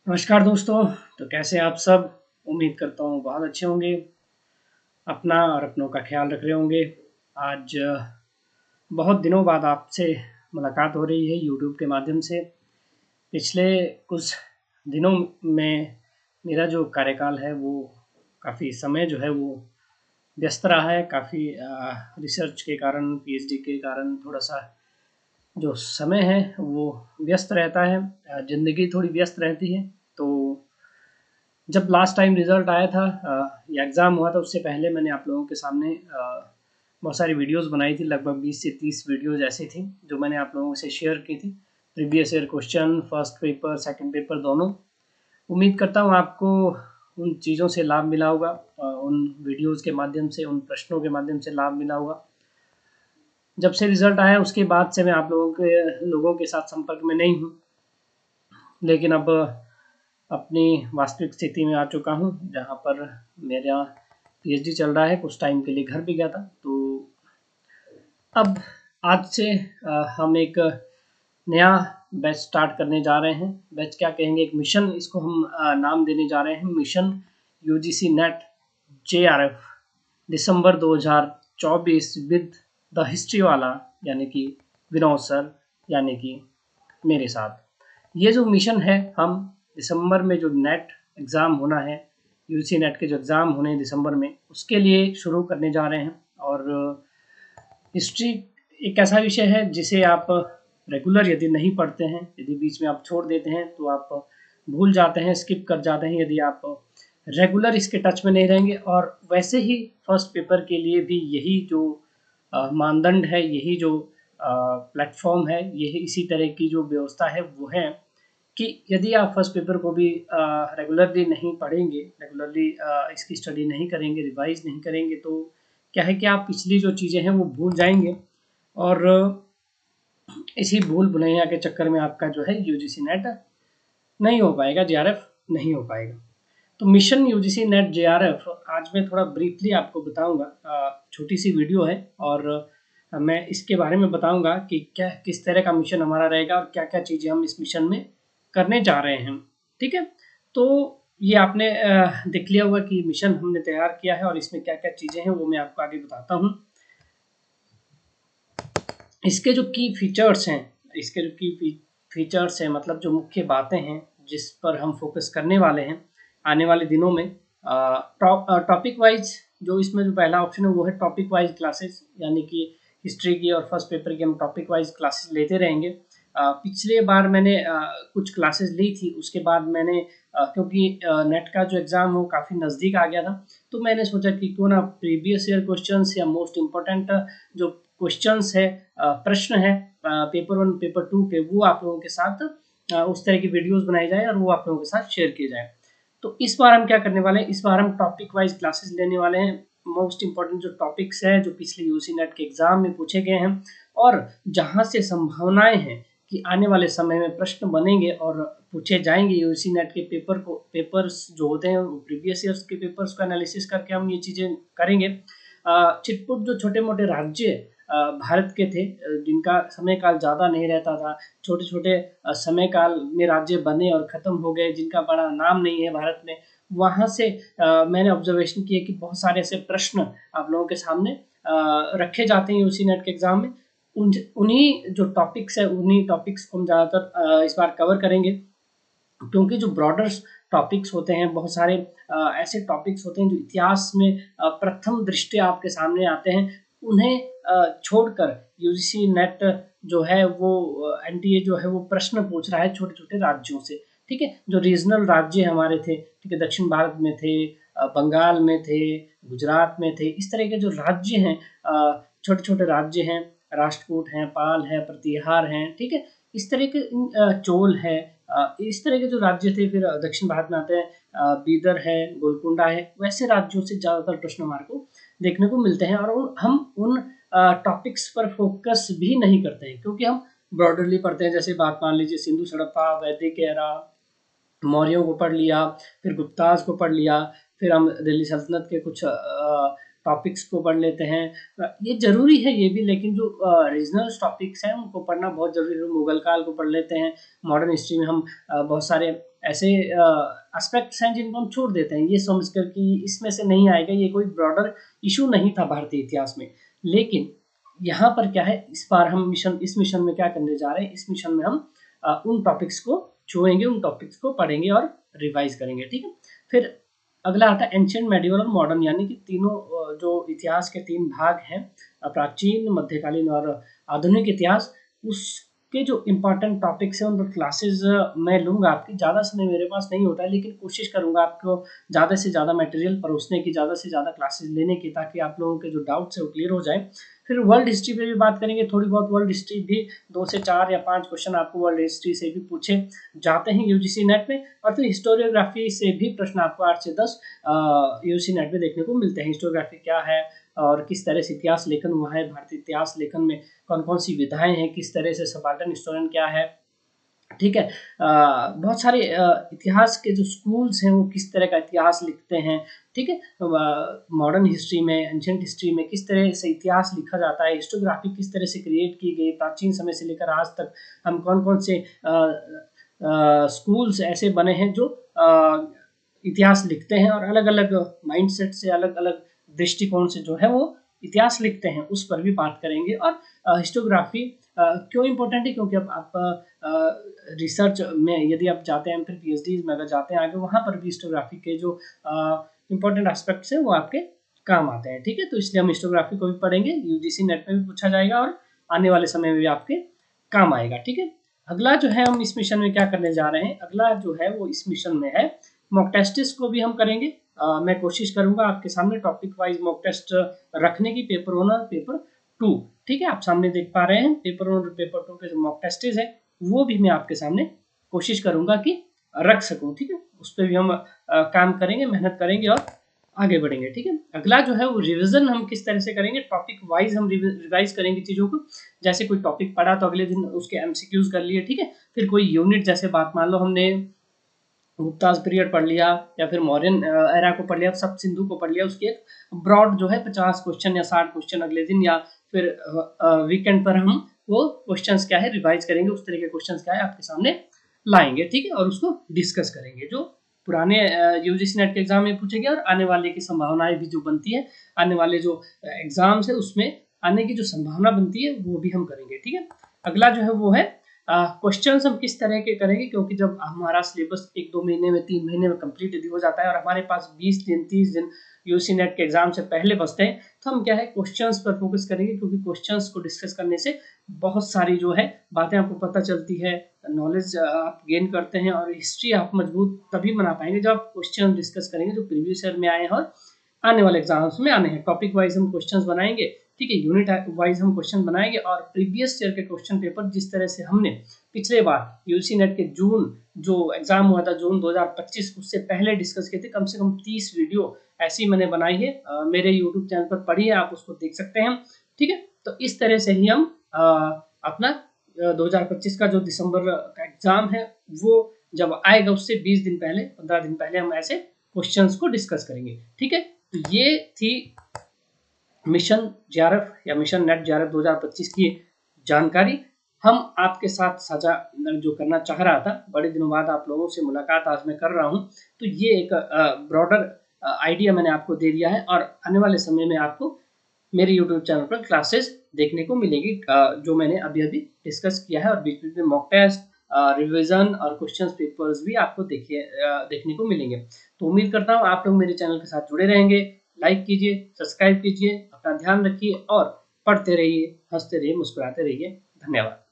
नमस्कार दोस्तों। तो कैसे हैं आप सब। उम्मीद करता हूँ बहुत अच्छे होंगे। अपना और अपनों का ख्याल रख रहे होंगे। आज बहुत दिनों बाद आपसे मुलाकात हो रही है यूट्यूब के माध्यम से। पिछले कुछ दिनों में मेरा जो कार्यकाल है वो काफ़ी समय जो है वो व्यस्त रहा है। काफ़ी रिसर्च के कारण, पीएचडी के कारण थोड़ा सा जो समय है वो व्यस्त रहता है। ज़िंदगी थोड़ी व्यस्त रहती है। तो जब लास्ट टाइम रिजल्ट आया था या एग्ज़ाम हुआ था, उससे पहले मैंने आप लोगों के सामने बहुत सारी वीडियोस बनाई थी। लगभग 20 से 30 वीडियोस ऐसी थी जो मैंने आप लोगों से शेयर की थी। Previous year question, first paper, second paper दोनों। उम्मीद करता हूँ आपको उन चीज़ों से लाभ मिला होगा। उन वीडियोस के माध्यम से, उन प्रश्नों के माध्यम से लाभ मिला होगा। जब से रिजल्ट आया उसके बाद से मैं आप लोगों के साथ संपर्क में नहीं हूँ, लेकिन अब अपनी वास्तविक स्थिति में आ चुका हूँ जहाँ पर मेरा पीएचडी चल रहा है। कुछ टाइम के लिए घर भी गया था। तो अब आज से हम एक नया बैच स्टार्ट करने जा रहे हैं। बैच क्या कहेंगे, एक मिशन इसको हम नाम देने जा रहे हैं। Mission UGC net JRF December 2024 with the history वाला, यानी कि विनोद सर, यानी कि मेरे साथ। ये जो मिशन है, हम दिसंबर में जो नेट एग्ज़ाम होना है, यूजीसी नेट के जो एग्ज़ाम होने हैं दिसंबर में, उसके लिए शुरू करने जा रहे हैं। और हिस्ट्री एक ऐसा विषय है जिसे आप रेगुलर यदि नहीं पढ़ते हैं, यदि बीच में आप छोड़ देते हैं तो आप भूल जाते हैं, स्किप कर जाते हैं। यदि आप रेगुलर इसके टच में नहीं रहेंगे, और वैसे ही फर्स्ट पेपर के लिए भी यही जो मानदंड है, यही जो प्लेटफॉर्म है, यही इसी तरह की जो व्यवस्था है वो है कि यदि आप फर्स्ट पेपर को भी रेगुलरली नहीं पढ़ेंगे, रेगुलरली इसकी स्टडी नहीं करेंगे, रिवाइज नहीं करेंगे, तो क्या है कि आप पिछली जो चीज़ें हैं वो भूल जाएंगे। और इसी भूल भुलैया के चक्कर में आपका जो है यूजीसी नेट नहीं हो पाएगा, जेआरएफ नहीं हो पाएगा। तो मिशन यूजीसी नेट जेआरएफ आज मैं थोड़ा ब्रीफली आपको बताऊंगा। छोटी सी वीडियो है, और मैं इसके बारे में बताऊंगा कि क्या किस तरह का मिशन हमारा रहेगा और क्या क्या चीज़ें हम इस मिशन में करने जा रहे हैं। ठीक है। तो ये आपने देख लिया होगा कि मिशन हमने तैयार किया है और इसमें क्या क्या चीज़ें हैं वो मैं आपको आगे बताता हूँ। इसके जो की फीचर्स हैं, इसके जो की फीचर्स हैं, मतलब जो मुख्य बातें हैं जिस पर हम फोकस करने वाले हैं आने वाले दिनों में। टॉपिक वाइज जो इसमें जो पहला ऑप्शन है वो है टॉपिक वाइज क्लासेस, यानी कि हिस्ट्री की और फर्स्ट पेपर की हम टॉपिक वाइज क्लासेस लेते रहेंगे। पिछले बार मैंने कुछ क्लासेस ली थी, उसके बाद मैंने क्योंकि नेट का जो एग्ज़ाम वो काफ़ी नज़दीक आ गया था, तो मैंने सोचा कि क्यों ना प्रीवियस ईयर क्वेश्चंस या मोस्ट इम्पोर्टेंट जो क्वेश्चंस है, प्रश्न है पेपर 1 पेपर 2 के, वो आप लोगों के साथ उस तरह की वीडियोस बनाई जाए और वो आप लोगों के साथ शेयर किए जाए। तो इस बार हम क्या करने वाले हैं, इस बार हम टॉपिक वाइज क्लासेस लेने वाले हैं। मोस्ट इंपॉर्टेंट जो टॉपिक्स है जो पिछले यूसी नेट के एग्जाम में पूछे गए हैं, और जहां से संभावनाएं हैं कि आने वाले समय में प्रश्न बनेंगे और पूछे जाएंगे यूसी नेट के पेपर्स जो होते हैं प्रीवियस ईयर्स के पेपर्स का एनालिसिस करके हम ये चीज़ें करेंगे। चिटपुट जो छोटे मोटे राज्य भारत के थे, जिनका समय काल ज़्यादा नहीं रहता था, छोटे छोटे समय काल में राज्य बने और ख़त्म हो गए, जिनका बड़ा नाम नहीं है भारत में, वहाँ से मैंने ऑब्जर्वेशन किया कि बहुत सारे ऐसे प्रश्न आप लोगों के सामने रखे जाते हैं यूसी नेट के एग्ज़ाम में। उन्हीं जो टॉपिक्स है, उन्हीं टॉपिक्स को हम ज़्यादातर इस बार कवर करेंगे, क्योंकि जो ब्रॉडर टॉपिक्स होते हैं, बहुत सारे ऐसे टॉपिक्स होते हैं जो इतिहास में प्रथम दृष्टया आपके सामने आते हैं, उन्हें छोड़कर यूजीसी नेट जो है वो एनटीए जो है वो प्रश्न पूछ रहा है छोटे छोटे राज्यों से। ठीक है। जो रीजनल राज्य हमारे थे, ठीक है, दक्षिण भारत में थे, बंगाल में थे, गुजरात में थे, इस तरह के जो राज्य हैं, छोटे छोटे राज्य हैं, राष्ट्रकूट हैं, पाल है, प्रतिहार हैं, ठीक है, इस तरह के चोल है, इस तरह के जो राज्य थे, फिर दक्षिण भारत में आते हैं, बीदर है, गोलकुंडा है, वैसे राज्यों से ज़्यादातर प्रश्न हमारे को देखने को मिलते हैं। और हम उन टॉपिक्स पर फोकस भी नहीं करते हैं, क्योंकि हम ब्रॉडरली पढ़ते हैं। जैसे बात मान लीजिए सिंधु हड़प्पा, वैदिक एरा, मौर्यों को पढ़ लिया, फिर गुप्ताज को पढ़ लिया, फिर हम दिल्ली सल्तनत के कुछ टॉपिक्स को पढ़ लेते हैं। ये ज़रूरी है ये भी, लेकिन जो रीजनल टॉपिक्स हैं उनको पढ़ना बहुत ज़रूरी है। मुगल काल को पढ़ लेते हैं। मॉडर्न हिस्ट्री में हम बहुत सारे ऐसे एस्पेक्ट्स हैं जिनको हम छोड़ देते हैं, ये समझकर कि इसमें से नहीं आएगा, ये कोई ब्रॉडर इशू नहीं था भारतीय इतिहास में। लेकिन यहाँ पर क्या है, इस बार हम इस मिशन में क्या करने जा रहे हैं, इस मिशन में हम उन टॉपिक्स को छुएंगे, उन टॉपिक्स को पढ़ेंगे और रिवाइज करेंगे, ठीक है। फिर अगला आता है एंशिएंट, मेडिवल और मॉडर्न, यानी कि तीनों जो इतिहास के 3 भाग हैं, प्राचीन, मध्यकालीन और आधुनिक इतिहास, उसके जो इम्पोर्टेंट टॉपिक्स हैं उन पर क्लासेस मैं लूँगा आपकी। ज़्यादा समय मेरे पास नहीं होता है, लेकिन कोशिश करूँगा आपको ज़्यादा से ज़्यादा मटेरियल परोसने की, ज़्यादा से ज़्यादा क्लासेस लेने की, ताकि आप लोगों के जो डाउट्स है वो क्लियर हो जाए। फिर वर्ल्ड हिस्ट्री पे भी बात करेंगे, थोड़ी बहुत वर्ल्ड हिस्ट्री भी, 2 से 4 या 5 क्वेश्चन आपको वर्ल्ड हिस्ट्री से भी पूछे जाते हैं यूजीसी नेट में। और फिर हिस्टोरियोग्राफी से भी प्रश्न आपको 8 से 10 यूजीसी नेट में देखने को मिलते हैं। हिस्टोरियोग्राफी क्या है और किस तरह से इतिहास लेखन हुआ है, भारतीय इतिहास लेखन में कौन कौन सी विधाएं हैं, किस तरह से सबाल्टर्न हिस्टोरियन क्या है, ठीक है। बहुत सारे इतिहास के जो स्कूल्स हैं वो किस तरह का इतिहास लिखते हैं, ठीक है। मॉडर्न हिस्ट्री में, एंशिएंट हिस्ट्री में किस तरह से इतिहास लिखा जाता है, हिस्टोग्राफी किस तरह से क्रिएट की गई, प्राचीन समय से लेकर आज तक हम कौन कौन से स्कूल्स ऐसे बने हैं जो इतिहास लिखते हैं और अलग अलग माइंडसेट से, अलग अलग दृष्टिकोण से जो है वो इतिहास लिखते हैं, उस पर भी बात करेंगे। और हिस्टोग्राफी क्यों इम्पोर्टेंट है, क्योंकि अब आप रिसर्च में यदि आप जाते हैं, फिर पीएचडी में अगर जाते हैं आगे, वहाँ पर भी हिस्टोग्राफी के जो इम्पोर्टेंट एस्पेक्ट्स हैं वो आपके काम आते हैं, ठीक है। तो इसलिए हम हिस्टोग्राफी को भी पढ़ेंगे, यूजीसी नेट में भी पूछा जाएगा और आने वाले समय में भी आपके काम आएगा, ठीक है। अगला जो है हम इस मिशन में क्या करने जा रहे हैं, अगला जो है वो इस मिशन में है मॉक टेस्ट को भी हम करेंगे। मैं कोशिश करूंगा आपके सामने टॉपिक वाइज मॉक टेस्ट रखने की, पेपर 1 और पेपर 2, ठीक है। आप सामने देख पा रहे हैं पेपर 1 और पेपर 2 के जो मॉक टेस्ट है वो भी मैं आपके सामने कोशिश करूंगा कि रख सकूं, ठीक है। उस पर भी हम काम करेंगे, मेहनत करेंगे और आगे बढ़ेंगे, ठीक है। अगला जो है वो रिवीजन हम किस तरह से करेंगे, टॉपिक वाइज हम रिवाइज करेंगे चीज़ों को। जैसे कोई टॉपिक पढ़ा तो अगले दिन उसके एमसीक्यूज कर लिए, ठीक है। फिर कोई यूनिट, जैसे बात मान लो हमने गुप्ताज पीरियड पढ़ लिया या फिर मौर्यन एरा को पढ़ लिया, सब सिंधु को पढ़ लिया, उसके एक ब्रॉड जो है 50 क्वेश्चन या 60 क्वेश्चन अगले दिन या फिर वीकेंड पर हम वो क्वेश्चंस क्या है रिवाइज करेंगे, उस तरह के क्वेश्चंस क्या है आपके सामने लाएंगे, ठीक है। और उसको डिस्कस करेंगे, जो पुराने यूजीसी नेट के एग्जाम में पूछे गए और आने वाले की संभावनाएं भी जो बनती है, आने वाले जो एग्जाम्स है उसमें आने की जो संभावना बनती है वो भी हम करेंगे, ठीक है। अगला जो है वो है क्वेश्चंस हम किस तरह के करेंगे, क्योंकि जब हमारा सिलेबस 1-2 महीने में, 3 महीने में कंप्लीट यदि हो जाता है और हमारे पास 20 दिन 30 दिन यूजीसी नेट के एग्जाम से पहले बचते हैं, तो हम क्या है क्वेश्चंस पर फोकस करेंगे, क्योंकि क्वेश्चंस को डिस्कस करने से बहुत सारी जो है बातें आपको पता चलती है, नॉलेज आप गेन करते हैं और हिस्ट्री आप मजबूत तभी बना पाएंगे जब आप क्वेश्चन डिस्कस करेंगे जो प्रीवियस ईयर में आए हैं और आने वाले एग्जाम्स में आने हैं। टॉपिक वाइज हम क्वेश्चंस बनाएंगे, ठीक है, यूनिट वाइज हम क्वेश्चन बनाएंगे और प्रीवियस ईयर के क्वेश्चन पेपर जिस तरह से हमने पिछले बार यूजीसी नेट के जून जो एग्जाम हुआ था जून 2025 उससे पहले डिस्कस किए थे, कम से कम 30 वीडियो ऐसी मैंने बनाई है, मेरे यूट्यूब चैनल पर पढ़ी है, आप उसको देख सकते हैं, ठीक है। तो इस तरह से ही हम अपना 2025 का जो दिसंबर का एग्जाम है वो जब आएगा उससे 20 दिन पहले, 15 दिन पहले हम ऐसे क्वेश्चंस को डिस्कस करेंगे, ठीक है। तो ये थी मिशन जेआरएफ या मिशन नेट जेआरएफ 2025 की जानकारी हम आपके साथ साझा जो करना चाह रहा था। बड़े दिनों बाद आप लोगों से मुलाकात आज मैं कर रहा हूं, तो ये एक ब्रॉडर आइडिया मैंने आपको दे दिया है और आने वाले समय में आपको मेरे यूट्यूब चैनल पर क्लासेस देखने को मिलेगी जो मैंने अभी अभी डिस्कस किया है और बीच बीच में मॉक टेस्ट, रिवीजन और क्वेश्चंस पेपर्स भी आपको देखने को मिलेंगे। तो उम्मीद करता हूँ आप लोग मेरे चैनल के साथ जुड़े रहेंगे। लाइक कीजिए, सब्सक्राइब कीजिए, अपना ध्यान रखिए और पढ़ते रहिए, हंसते रहिए, मुस्कुराते रहिए। धन्यवाद।